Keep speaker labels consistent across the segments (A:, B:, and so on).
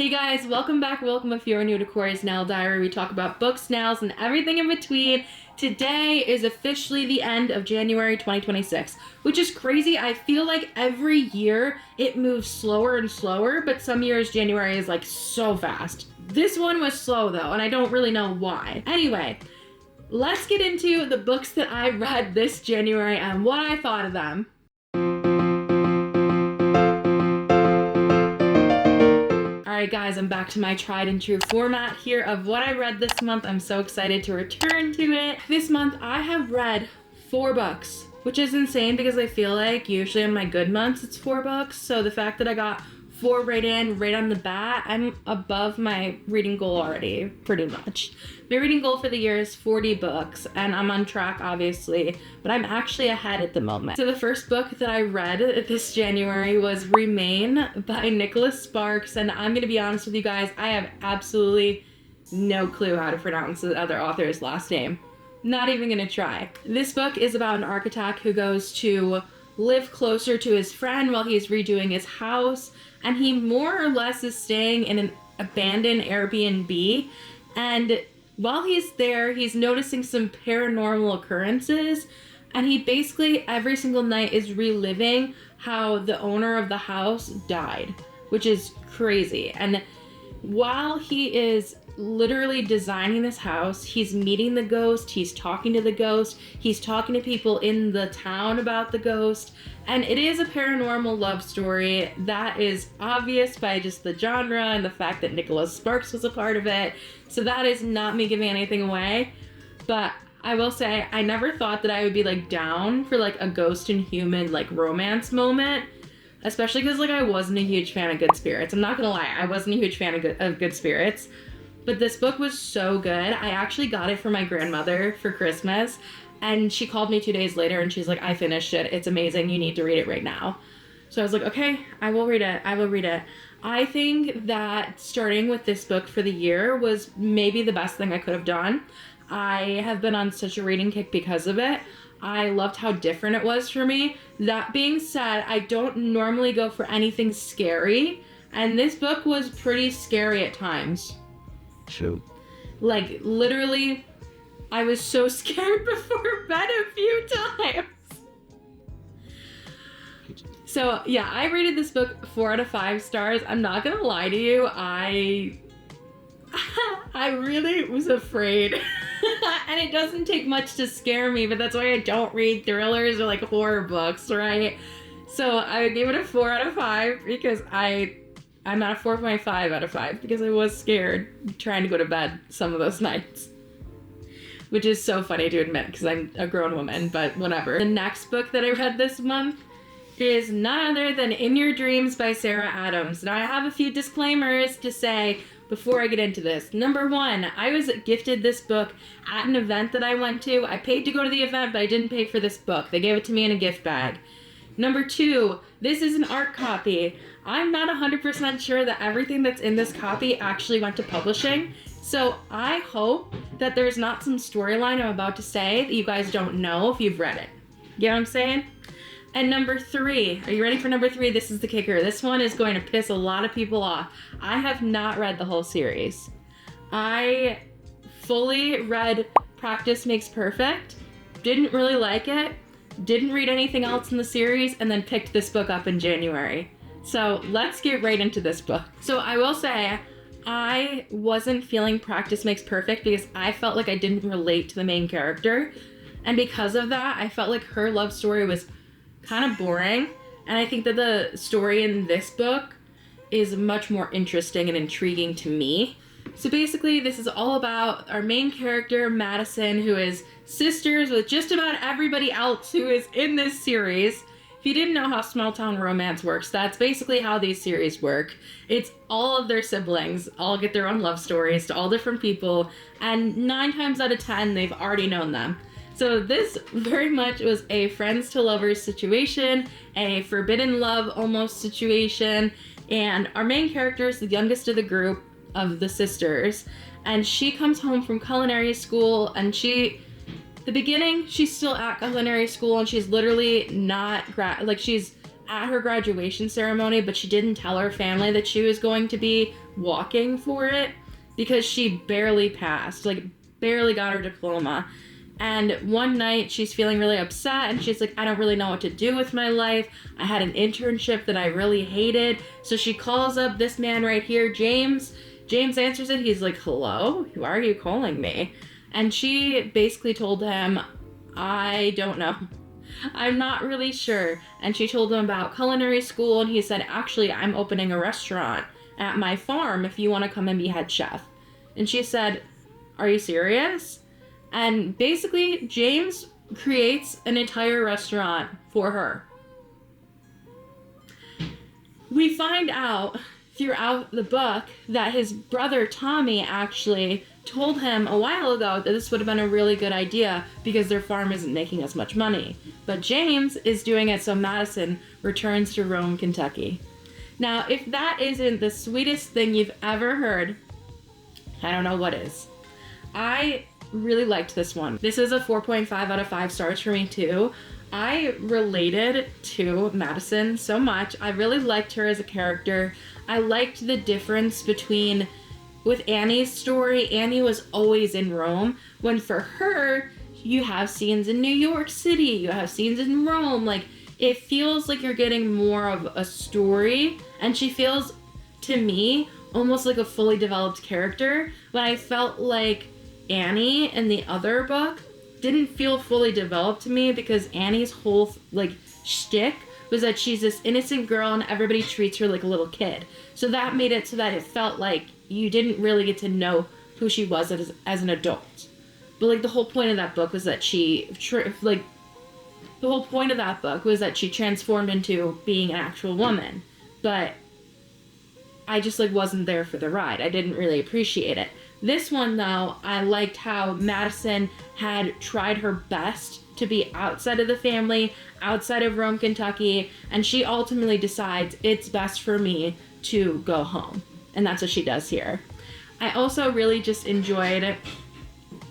A: Hey guys, welcome back. Welcome if you're new to Corey's Nail Diary. We talk about books, nails, and everything in between. Today is officially the end of January 2026, which is crazy. I feel like every year it moves slower and slower, but some years January is like so fast. This one was slow though, and I don't really know why. Anyway, let's get into the books that I read this January and what I thought of them. Alright guys, I'm back to my tried and true format here of what I read this month. I'm so excited to return to it. This month I have read 4 books, which is insane because I feel like usually in my good months it's 4 books. So the fact that I got 4 right on the bat, I'm above my reading goal already, pretty much. My reading goal for the year is 40 books, and I'm on track, obviously, but I'm actually ahead at the moment. So the first book that I read this January was Remain by Nicholas Sparks, and I'm gonna be honest with you guys, I have absolutely no clue how to pronounce the other author's last name. Not even gonna try. This book is about an architect who goes to live closer to his friend while he's redoing his house, and he more or less is staying in an abandoned Airbnb, and while he's there, he's noticing some paranormal occurrences, and he basically every single night is reliving how the owner of the house died, which is crazy. And while he is literally designing this house, he's meeting the ghost, he's talking to the ghost, he's talking to people in the town about the ghost, and it is a paranormal love story that is obvious by just the genre and the fact that Nicholas Sparks was a part of it. So that is not me giving anything away, but I will say I never thought that I would be like down for like a ghost and human like romance moment, especially because like I wasn't a huge fan of Good Spirits. I'm not gonna lie, I wasn't a huge fan of Good Spirits. But this book was so good. I actually got it for my grandmother for Christmas, and she called me 2 days later and she's like, I finished it. It's amazing. You need to read it right now. So I was like, okay, I will read it. I will read it. I think that starting with this book for the year was maybe the best thing I could have done. I have been on such a reading kick because of it. I loved how different it was for me. That being said, I don't normally go for anything scary, and this book was pretty scary at times.
B: Shoot.
A: Like, literally, I was so scared before bed a few times. So, yeah, I rated this book 4 out of 5 stars. I'm not gonna lie to you, I really was afraid. And it doesn't take much to scare me, but that's why I don't read thrillers or, like, horror books, right? So, I would give it a 4 out of 5 because I'm at a 4.5 out of 5 because I was scared trying to go to bed some of those nights. Which is so funny to admit because I'm a grown woman, but whatever. The next book that I read this month is none other than In Your Dreams by Sara Adams. Now I have a few disclaimers to say before I get into this. Number 1, I was gifted this book at an event that I went to. I paid to go to the event, but I didn't pay for this book. They gave it to me in a gift bag. Number 2, this is an art copy. I'm not 100% sure that everything that's in this copy actually went to publishing. So I hope that there's not some storyline I'm about to say that you guys don't know if you've read it. You know what I'm saying? And number 3, are you ready for number 3? This is the kicker. This one is going to piss a lot of people off. I have not read the whole series. I fully read Practice Makes Perfect, didn't really like it, didn't read anything else in the series, and then picked this book up in January. So let's get right into this book. So I will say, I wasn't feeling Practice Makes Perfect because I felt like I didn't relate to the main character. And because of that, I felt like her love story was kind of boring. And I think that the story in this book is much more interesting and intriguing to me. So basically, this is all about our main character, Madison, who is sisters with just about everybody else who is in this series. If you didn't know how small town romance works, that's basically how these series work. It's all of their siblings all get their own love stories to all different people, and 9 times out of 10, they've already known them. So this very much was a friends to lovers situation, a forbidden love almost situation, and our main character is the youngest of the group of the sisters, and she comes home from culinary school, and the beginning, she's still at culinary school, and she's literally not, she's at her graduation ceremony, but she didn't tell her family that she was going to be walking for it because she barely passed, like barely got her diploma. And one night she's feeling really upset and she's like, I don't really know what to do with my life. I had an internship that I really hated. So she calls up this man right here, James. James answers it. He's like, hello? Why are you calling me? And she basically told him, I don't know. I'm not really sure. And she told him about culinary school, and he said, actually, I'm opening a restaurant at my farm if you want to come and be head chef. And she said, are you serious? And basically, James creates an entire restaurant for her. We find out throughout the book that his brother Tommy actually told him a while ago that this would have been a really good idea because their farm isn't making as much money. But James is doing it so Madison returns to Rome, Kentucky. Now, if that isn't the sweetest thing you've ever heard, I don't know what is. I really liked this one. This is a 4.5 out of 5 stars for me too. I related to Madison so much. I really liked her as a character. I liked the difference between with Annie's story. Annie was always in Rome, when for her, you have scenes in New York City, you have scenes in Rome. Like, it feels like you're getting more of a story, and she feels, to me, almost like a fully developed character, but I felt like Annie in the other book didn't feel fully developed to me because Annie's whole like shtick was that she's this innocent girl and everybody treats her like a little kid. So that made it so that it felt like you didn't really get to know who she was as an adult. But like the whole point of that book was that she transformed into being an actual woman. But I just like wasn't there for the ride. I didn't really appreciate it. This one, though, I liked how Madison had tried her best to be outside of the family, outside of Rome, Kentucky, and she ultimately decides it's best for me to go home. And that's what she does here. I also really just enjoyed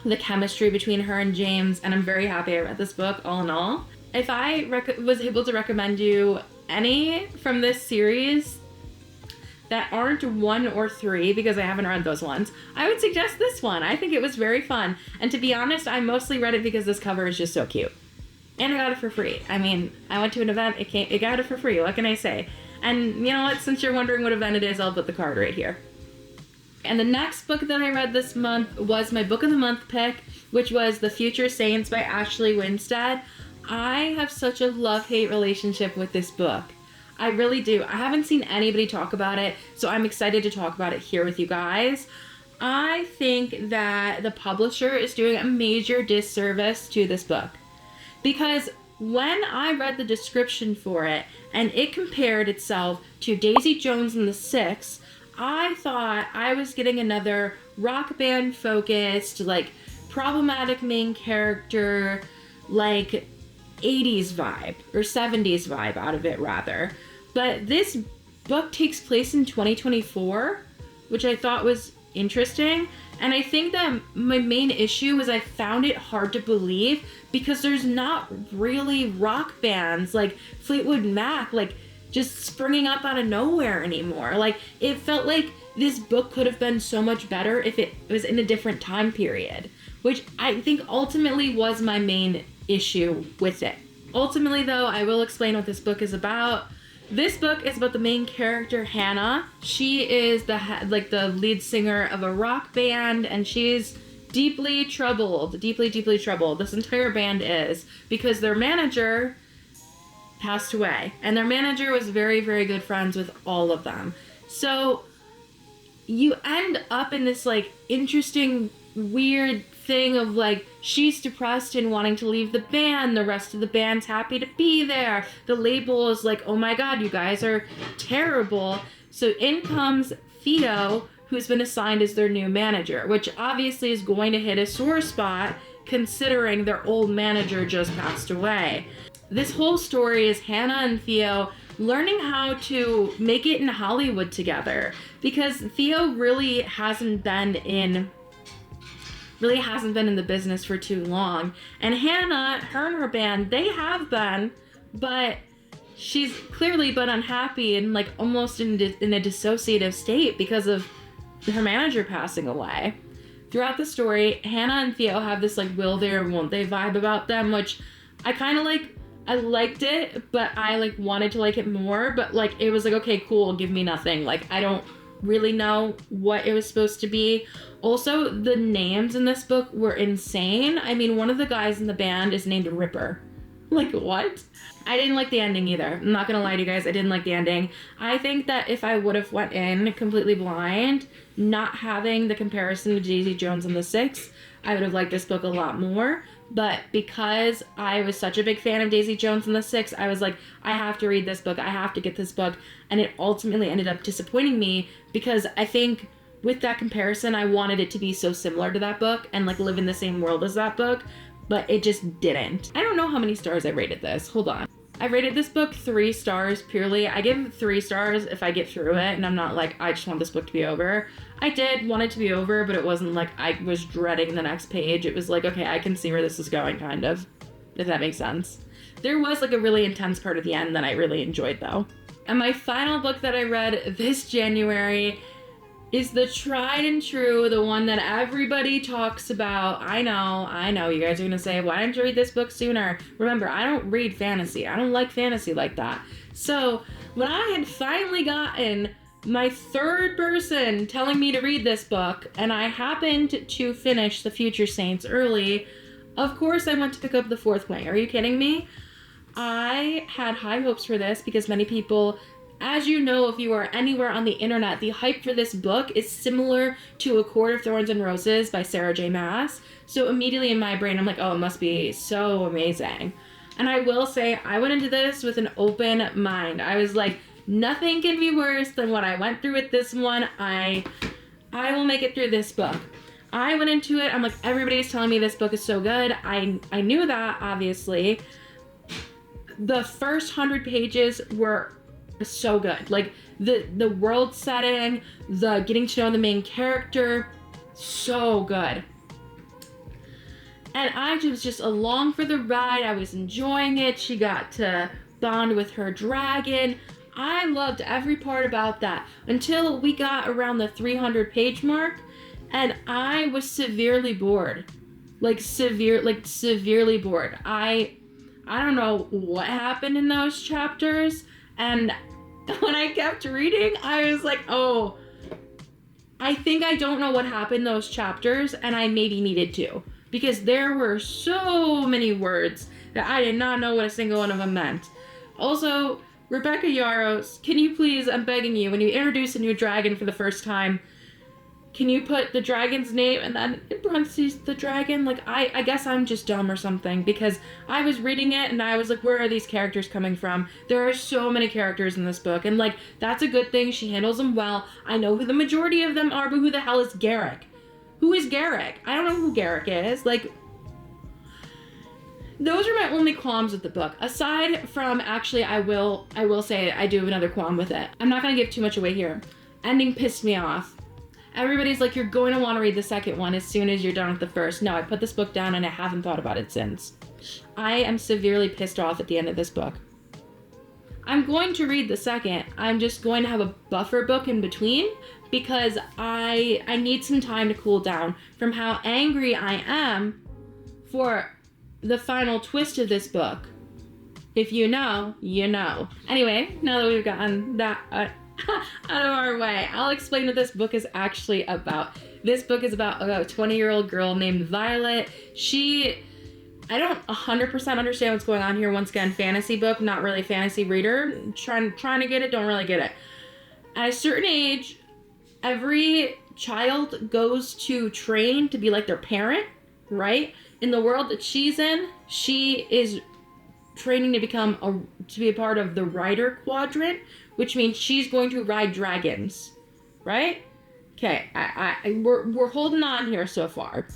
A: the chemistry between her and James, and I'm very happy I read this book, all in all. If I was able to recommend you any from this series that aren't 1 or 3, because I haven't read those ones, I would suggest this one. I think it was very fun. And to be honest, I mostly read it because this cover is just so cute. And I got it for free. I mean, I went to an event, it got it for free. What can I say? And you know what? Since you're wondering what event it is, I'll put the card right here. And the next book that I read this month was my book of the month pick, which was The Future Saints by Ashley Winstead. I have such a love-hate relationship with this book. I really do. I haven't seen anybody talk about it, so I'm excited to talk about it here with you guys. I think that the publisher is doing a major disservice to this book, because when I read the description for it and it compared itself to Daisy Jones and the Six, I thought I was getting another rock band focused, like problematic main character, like 80s vibe or 70s vibe out of it rather. But this book takes place in 2024, which I thought was interesting. And I think that my main issue was I found it hard to believe because there's not really rock bands like Fleetwood Mac like just springing up out of nowhere anymore. Like, it felt like this book could have been so much better if it was in a different time period, which I think ultimately was my main issue with it. Ultimately, though, I will explain what this book is about. This book is about the main character, Hannah. She is the lead singer of a rock band, and she's deeply troubled. This entire band is, because their manager passed away, and their manager was very, very good friends with all of them. So you end up in this like interesting, weird thing of like, she's depressed and wanting to leave the band, the rest of the band's happy to be there, the label is like, oh my god, you guys are terrible. So in comes Theo, who's been assigned as their new manager, which obviously is going to hit a sore spot considering their old manager just passed away. This whole story is Hannah and Theo learning how to make it in Hollywood together, because Theo really hasn't been in the business for too long. And Hannah, her and her band, they have been, but she's clearly been unhappy and like almost in a dissociative state because of her manager passing away. Throughout the story, Hannah and Theo have this like will they or won't they vibe about them, which I kind of like. I liked it, but I like wanted to like it more, but like it was like, okay, cool, give me nothing. Like I don't really know what it was supposed to be. Also, the names in this book were insane. I mean, one of the guys in the band is named Ripper. Like, what? I didn't like the ending either. I'm not gonna lie to you guys, I didn't like the ending. I think that if I would have went in completely blind, not having the comparison to Daisy Jones and the Six, I would have liked this book a lot more. But because I was such a big fan of Daisy Jones and the Six, I was like, I have to read this book. I have to get this book. And it ultimately ended up disappointing me because I think with that comparison, I wanted it to be so similar to that book and like live in the same world as that book, but it just didn't. I don't know how many stars I rated this. Hold on. I rated this book 3 stars purely. I give 3 stars if I get through it and I'm not like, I just want this book to be over. I did want it to be over, but it wasn't like I was dreading the next page. It was like, okay, I can see where this is going, kind of, if that makes sense. There was like a really intense part at the end that I really enjoyed though. And my final book that I read this January is the tried and true, the one that everybody talks about. I know, you guys are gonna say, why didn't you read this book sooner? Remember, I don't read fantasy. I don't like fantasy like that. So when I had finally gotten my 3rd person telling me to read this book, and I happened to finish The Future Saints early, of course I went to pick up The Fourth Wing. Are you kidding me? I had high hopes for this because many people, as you know, if you are anywhere on the internet, the hype for this book is similar to A Court of Thorns and Roses by Sarah J. Maas. So immediately in my brain, I'm like, oh, it must be so amazing. And I will say, I went into this with an open mind. I was like, nothing can be worse than what I went through with this one. I will make it through this book. I went into it, I'm like, everybody's telling me this book is so good. I knew that, obviously. The first 100 pages were so good. Like, the world setting, the getting to know the main character, so good. And I was just along for the ride. I was enjoying it. She got to bond with her dragon. I loved every part about that until we got around the 300 page mark and I was severely bored. Severely bored. I don't know what happened in those chapters, and when I kept reading, I was like, oh, I think I don't know what happened in those chapters, and I maybe needed to, because there were so many words that I did not know what a single one of them meant. Also, Rebecca Yarros, can you please, I'm begging you, when you introduce a new dragon for the first time, can you put the dragon's name and then in parentheses the dragon? Like, I guess I'm just dumb or something, because I was reading it and I was like, where are these characters coming from? There are so many characters in this book, and like, that's a good thing. She handles them well. I know who the majority of them are, but who the hell is Garrick? Who is Garrick? I don't know who Garrick is. Like, those are my only qualms with the book. Aside from, actually, I will say I do have another qualm with it. I'm not gonna give too much away here. Ending pissed me off. Everybody's like, you're going to want to read the second one as soon as you're done with the first. No, I put this book down and I haven't thought about it since. I am severely pissed off at the end of this book. I'm going to read the second. I'm just going to have a buffer book in between because I need some time to cool down from how angry I am for the final twist of this book. If you know, you know. Anyway, now that we've gotten that out of our way, I'll explain what this book is actually about. This book is about a 20-year-old girl named Violet. I don't 100% understand what's going on here. Once again, fantasy book, not really fantasy reader. Trying to get it, don't really get it. At a certain age, every child goes to train to be like their parent, right? In the world that she's in, she is training to be a part of the rider quadrant, which means she's going to ride dragons, right? Okay, we're holding on here so far.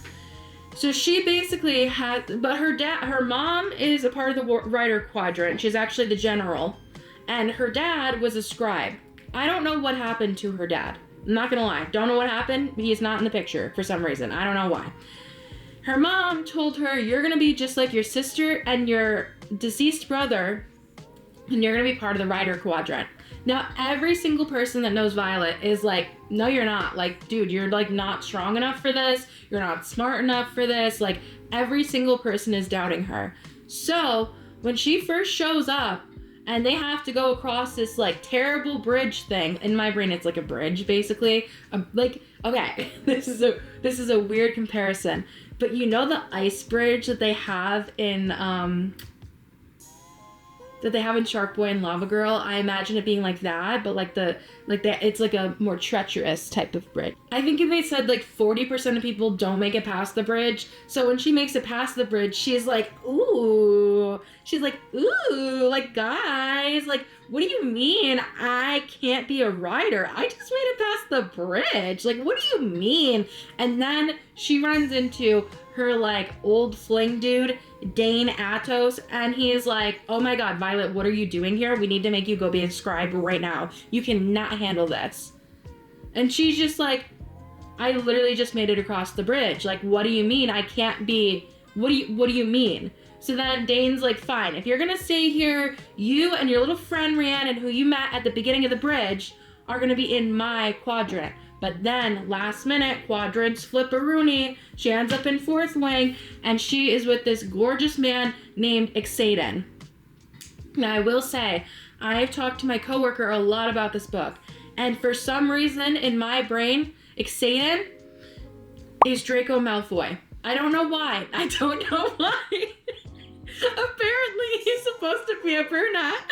A: So she basically but her mom is a part of the rider quadrant. She's actually the general, and her dad was a scribe. I don't know what happened to her dad. I'm not gonna lie, don't know what happened. He's not in the picture for some reason. I don't know why. Her mom told her, you're gonna be just like your sister and your deceased brother, and you're gonna be part of the Rider Quadrant. Now, every single person that knows Violet is like, no, you're not. Like, dude, you're like not strong enough for this. You're not smart enough for this. Like, every single person is doubting her. So when she first shows up and they have to go across this like terrible bridge thing, in my brain, it's like a bridge basically. Like, okay, this is a weird comparison, but you know the ice bridge that they have in Shark Boy and Lava Girl? I imagine it being like that, but it's like a more treacherous type of bridge. I think if they said like 40% of people don't make it past the bridge, so when she makes it past the bridge, she's like, ooh, like, guys, like, what do you mean I can't be a rider? I just made it past the bridge. Like, what do you mean? And then she runs into her like old fling dude, Dane Atos, and he is like, oh my god, Violet, what are you doing here? We need to make you go be a scribe right now. You cannot handle this. And she's just like, I literally just made it across the bridge. Like, what do you mean I can't be? What do you mean? So then Dane's like, fine, if you're gonna stay here, you and your little friend Rhiannon, who you met at the beginning of the bridge, are gonna be in my quadrant. But then, last minute, quadrants flip-a-rooney. She ends up in 4th wing, and she is with this gorgeous man named Xaden. Now, I will say, I've talked to my coworker a lot about this book, and for some reason, in my brain, Xaden is Draco Malfoy. I don't know why. Apparently, he's supposed to be a brunette.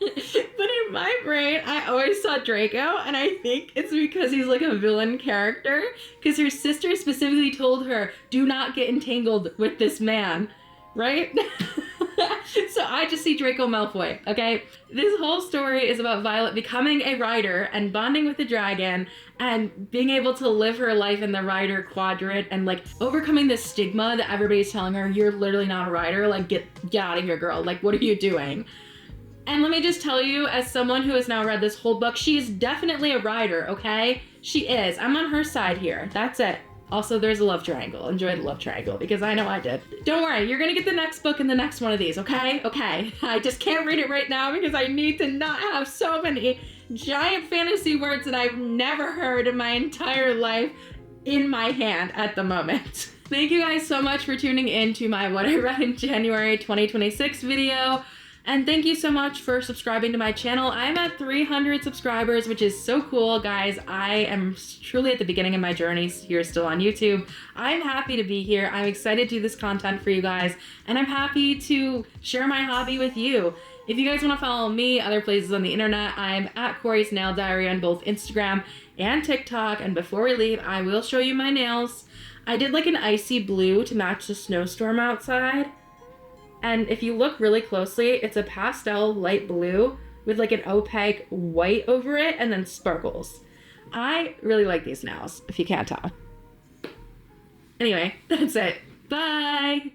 A: But in my brain, I always saw Draco, and I think it's because he's like a villain character, because her sister specifically told her, do not get entangled with this man, right? So I just see Draco Malfoy, okay? This whole story is about Violet becoming a rider and bonding with the dragon and being able to live her life in the rider quadrant and like overcoming the stigma that everybody's telling her, you're literally not a rider, like get out of here, girl, like what are you doing? And let me just tell you, as someone who has now read this whole book, she is definitely a rider, okay? She is. I'm on her side here. That's it. Also, there's a love triangle. Enjoy the love triangle, because I know I did. Don't worry, you're gonna get the next book in the next one of these, okay? Okay. I just can't read it right now because I need to not have so many giant fantasy words that I've never heard in my entire life in my hand at the moment. Thank you guys so much for tuning in to my What I Read in January 2026 video. And thank you so much for subscribing to my channel. I'm at 300 subscribers, which is so cool, guys. I am truly at the beginning of my journey here still on YouTube. I'm happy to be here. I'm excited to do this content for you guys, and I'm happy to share my hobby with you. If you guys want to follow me other places on the internet, I'm at Corey's Nail Diary on both Instagram and TikTok. And before we leave, I will show you my nails. I did like an icy blue to match the snowstorm outside. And if you look really closely, it's a pastel light blue with like an opaque white over it and then sparkles. I really like these nails, if you can't tell. Anyway, that's it. Bye!